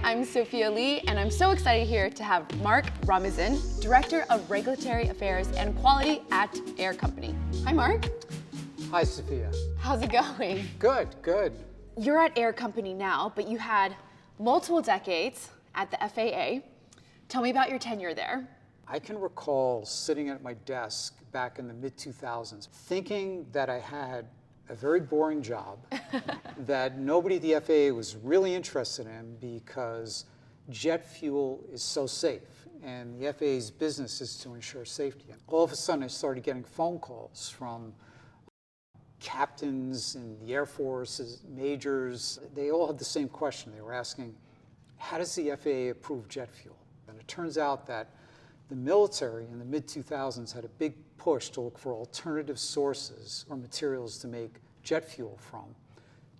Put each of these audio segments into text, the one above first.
I'm Sophia Lee, and I'm so excited here to have Mark Rumizen, Director of Regulatory Affairs and Quality at AIR Company. Hi, Mark. Hi, Sophia. How's it going? Good, good. You're at AIR Company now, but you had multiple decades at the FAA. Tell me about your tenure there. I can recall sitting at my desk back in the mid-2000s, thinking that I had a very boring job that nobody at the FAA was really interested in because jet fuel is so safe and the FAA's business is to ensure safety. And all of a sudden I started getting phone calls from captains in the Air Force, majors. They all had the same question. They were asking, how does the FAA approve jet fuel? And it turns out that the military in the mid-2000s had a big push to look for alternative sources or materials to make jet fuel from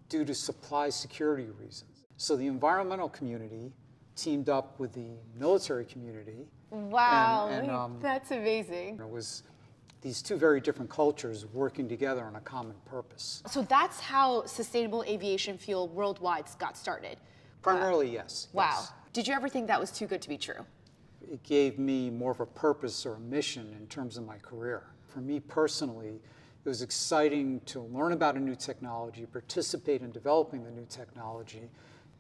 due to supply security reasons. So the environmental community teamed up with the military community. Wow, that's amazing. It was these two very different cultures working together on a common purpose. So that's how sustainable aviation fuel worldwide got started? Primarily, yes. Wow. Yes. Did you ever think that was too good to be true? It gave me more of a purpose or a mission in terms of my career. For me personally, it was exciting to learn about a new technology, participate in developing the new technology,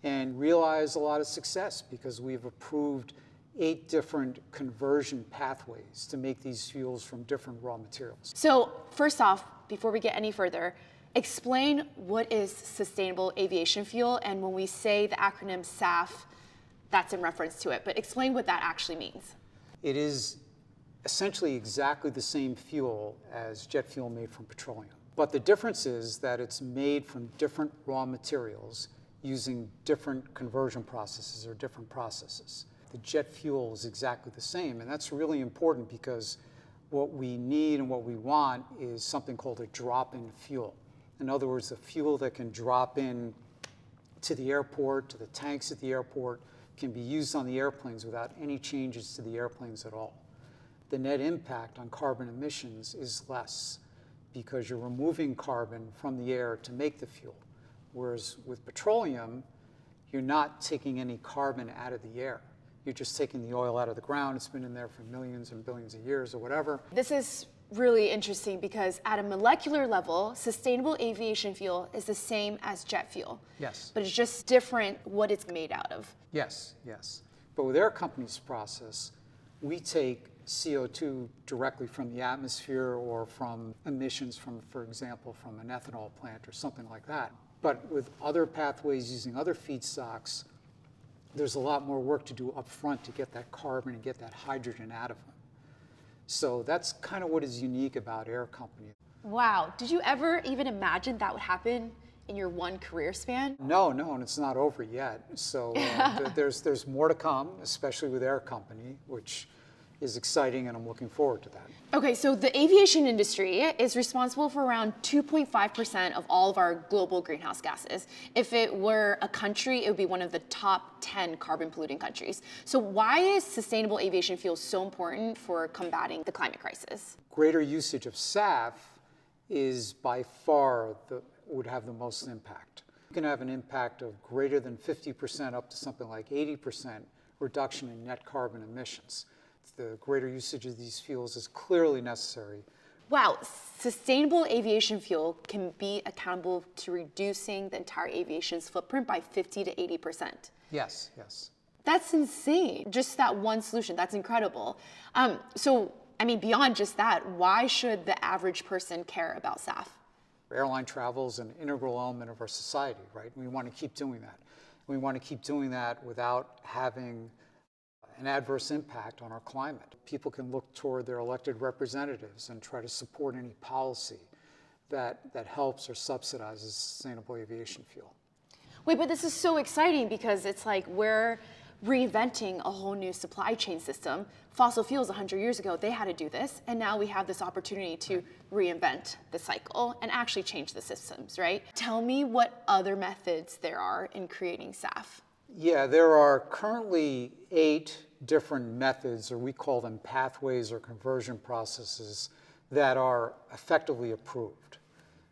and realize a lot of success because we've approved 8 different conversion pathways to make these fuels from different raw materials. So first off, before we get any further, explain what is sustainable aviation fuel, and when we say the acronym SAF, that's in reference to it, but explain what that actually means. It is essentially exactly the same fuel as jet fuel made from petroleum. But the difference is that it's made from different raw materials using different conversion processes or different processes. The jet fuel is exactly the same, and that's really important because what we need and what we want is something called a drop-in fuel. In other words, a fuel that can drop in to the airport, to the tanks at the airport, can be used on the airplanes without any changes to the airplanes at all. The net impact on carbon emissions is less because you're removing carbon from the air to make the fuel. Whereas with petroleum, you're not taking any carbon out of the air. You're just taking the oil out of the ground. It's been in there for millions and billions of years or whatever. This is really interesting because at a molecular level, sustainable aviation fuel is the same as jet fuel. Yes. But it's just different what it's made out of. Yes, yes. But with our company's process, we take CO2 directly from the atmosphere or from emissions from, for example, from an ethanol plant or something like that. But with other pathways using other feedstocks, there's a lot more work to do up front to get that carbon and get that hydrogen out of them. So that's kind of what is unique about AIR Company. Wow. Did you ever even imagine that would happen in your one career span? No, and it's not over yet. So there's more to come, especially with AIR Company, which is exciting, and I'm looking forward to that. Okay, so the aviation industry is responsible for around 2.5% of all of our global greenhouse gases. If it were a country, it would be one of the top 10 carbon polluting countries. So why is sustainable aviation fuel so important for combating the climate crisis? Greater usage of SAF is by far would have the most impact. You can have an impact of greater than 50% up to something like 80% reduction in net carbon emissions. The greater usage of these fuels is clearly necessary. Wow, sustainable aviation fuel can be accountable to reducing the entire aviation's footprint by 50 to 80%. Yes, yes. That's insane. Just that one solution, that's incredible. So, I mean, beyond just that, why should the average person care about SAF? Airline travel is an integral element of our society, right? We want to keep doing that. We want to keep doing that without having an adverse impact on our climate. People can look toward their elected representatives and try to support any policy that helps or subsidizes sustainable aviation fuel. Wait, but this is so exciting because it's like we're reinventing a whole new supply chain system. Fossil fuels 100 years ago, they had to do this, and now we have this opportunity to reinvent the cycle and actually change the systems, right? Tell me what other methods there are in creating SAF. Yeah, there are currently 8 different methods, or we call them pathways or conversion processes, that are effectively approved.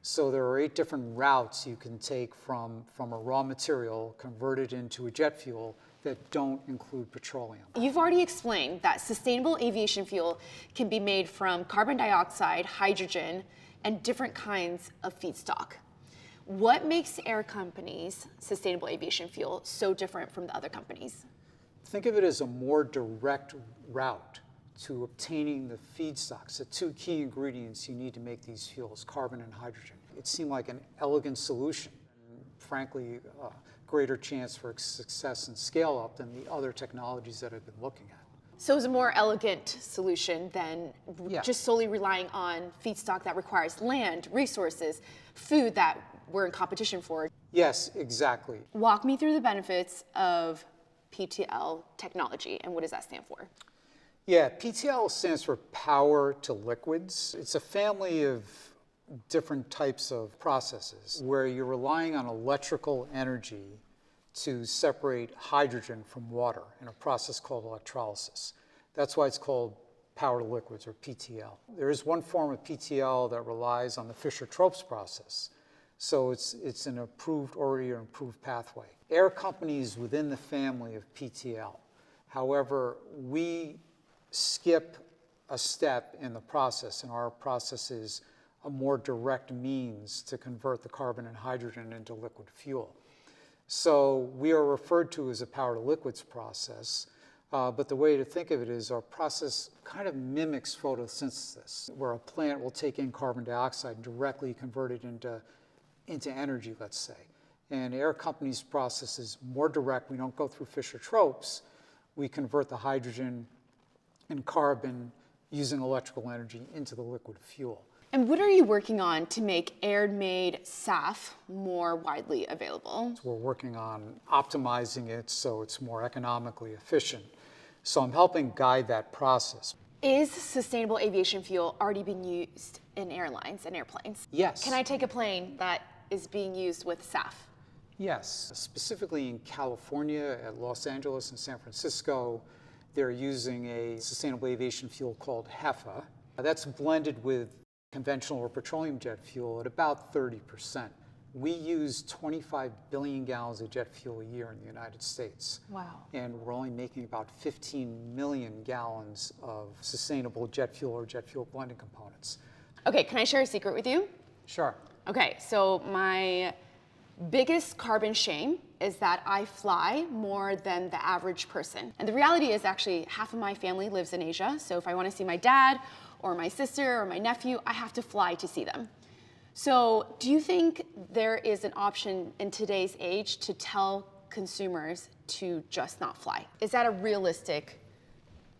So there are 8 different routes you can take from a raw material, convert it into a jet fuel, that don't include petroleum. You've already explained that sustainable aviation fuel can be made from carbon dioxide, hydrogen, and different kinds of feedstock. What makes Air Company's sustainable aviation fuel so different from the other companies? Think of it as a more direct route to obtaining the feedstocks, the two key ingredients you need to make these fuels, carbon and hydrogen. It seemed like an elegant solution, and frankly, a greater chance for success and scale up than the other technologies that I've been looking at. So it's a more elegant solution than Yeah. just solely relying on feedstock that requires land, resources, food that we're in competition for. Yes, exactly. Walk me through the benefits of PTL technology, and what does that stand for? Yeah, PTL stands for power to liquids. It's a family of different types of processes where you're relying on electrical energy to separate hydrogen from water in a process called electrolysis. That's why it's called power to liquids, or PTL. There is one form of PTL that relies on the Fischer-Tropsch process. So it's an already improved pathway. Air Company is within the family of PTL. However, we skip a step in the process, and our process is a more direct means to convert the carbon and hydrogen into liquid fuel. So we are referred to as a power to liquids process, but the way to think of it is our process kind of mimics photosynthesis, where a plant will take in carbon dioxide and directly convert it into energy, let's say. And Air Company's process is more direct. We don't go through Fischer-Tropsch. We convert the hydrogen and carbon using electrical energy into the liquid fuel. And what are you working on to make air-made SAF more widely available? We're working on optimizing it so it's more economically efficient. So I'm helping guide that process. Is sustainable aviation fuel already being used in airlines and airplanes? Yes. Can I take a plane that is being used with SAF? Yes, specifically in California, at Los Angeles and San Francisco, they're using a sustainable aviation fuel called HEFA. That's blended with conventional or petroleum jet fuel at about 30%. We use 25 billion gallons of jet fuel a year in the United States. Wow. And we're only making about 15 million gallons of sustainable jet fuel or jet fuel blending components. Okay, can I share a secret with you? Sure. Okay, so my biggest carbon shame is that I fly more than the average person. And the reality is actually half of my family lives in Asia. So if I want to see my dad or my sister or my nephew, I have to fly to see them. So do you think there is an option in today's age to tell consumers to just not fly? Is that a realistic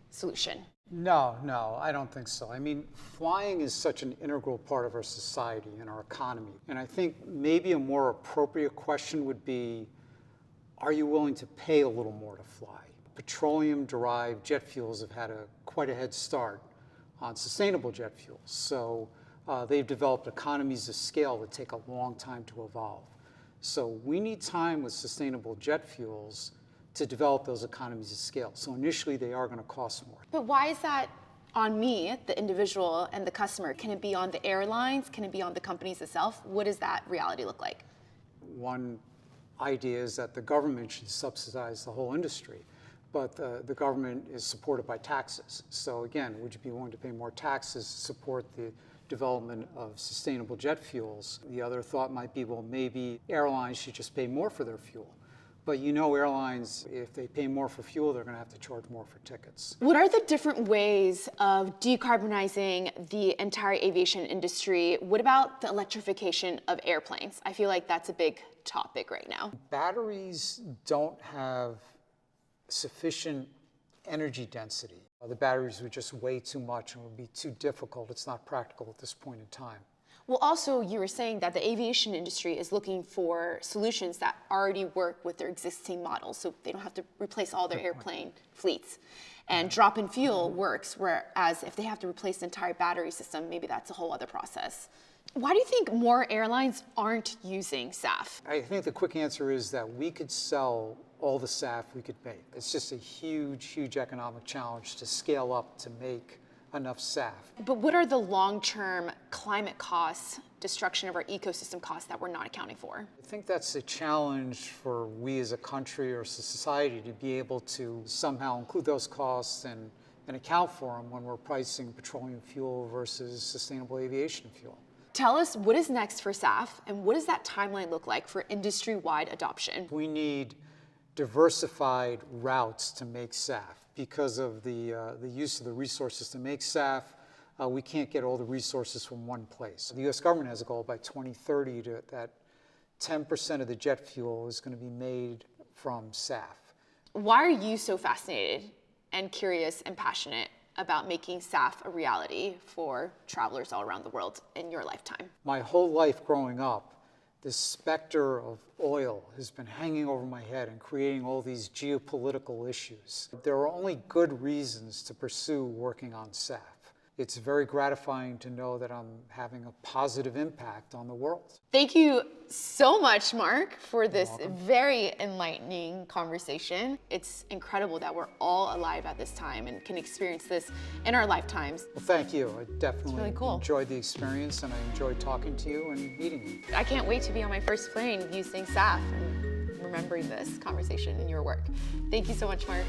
solution? No, I don't think so. I mean, flying is such an integral part of our society and our economy. And I think maybe a more appropriate question would be, are you willing to pay a little more to fly? Petroleum-derived jet fuels have had quite a head start on sustainable jet fuels. So they've developed economies of scale that take a long time to evolve. So we need time with sustainable jet fuels to develop those economies of scale. So initially they are going to cost more. But why is that on me, the individual and the customer? Can it be on the airlines? Can it be on the companies itself? What does that reality look like? One idea is that the government should subsidize the whole industry, but the government is supported by taxes. So again, would you be willing to pay more taxes to support the development of sustainable jet fuels? The other thought might be, well, maybe airlines should just pay more for their fuel. But you know, airlines, if they pay more for fuel, they're going to have to charge more for tickets. What are the different ways of decarbonizing the entire aviation industry? What about the electrification of airplanes? I feel like that's a big topic right now. Batteries don't have sufficient energy density. The batteries would just weigh too much and would be too difficult. It's not practical at this point in time. Well, also, you were saying that the aviation industry is looking for solutions that already work with their existing models, so they don't have to replace all their airplane fleets. And drop-in fuel works, whereas if they have to replace the entire battery system, maybe that's a whole other process. Why do you think more airlines aren't using SAF? I think the quick answer is that we could sell all the SAF we could make. It's just a huge, huge economic challenge to scale up to make enough SAF. But what are the long-term climate costs destruction of our ecosystem costs that we're not accounting for? I think that's a challenge for we as a country or society to be able to somehow include those costs and account for them when we're pricing petroleum fuel versus sustainable aviation fuel. Tell us what is next for SAF and what does that timeline look like for industry-wide adoption? We need diversified routes to make SAF. Because of the use of the resources to make SAF, we can't get all the resources from one place. The US government has a goal by 2030 that 10% of the jet fuel is going to be made from SAF. Why are you so fascinated and curious and passionate about making SAF a reality for travelers all around the world in your lifetime? My whole life growing up, the specter of oil has been hanging over my head and creating all these geopolitical issues. There are only good reasons to pursue working on SAF. It's very gratifying to know that I'm having a positive impact on the world. Thank you so much, Mark, for this very enlightening conversation. It's incredible that we're all alive at this time and can experience this in our lifetimes. Well, thank you. I definitely really cool. enjoyed the experience, and I enjoyed talking to you and meeting you. I can't wait to be on my first plane using SAF and remembering this conversation and your work. Thank you so much, Mark.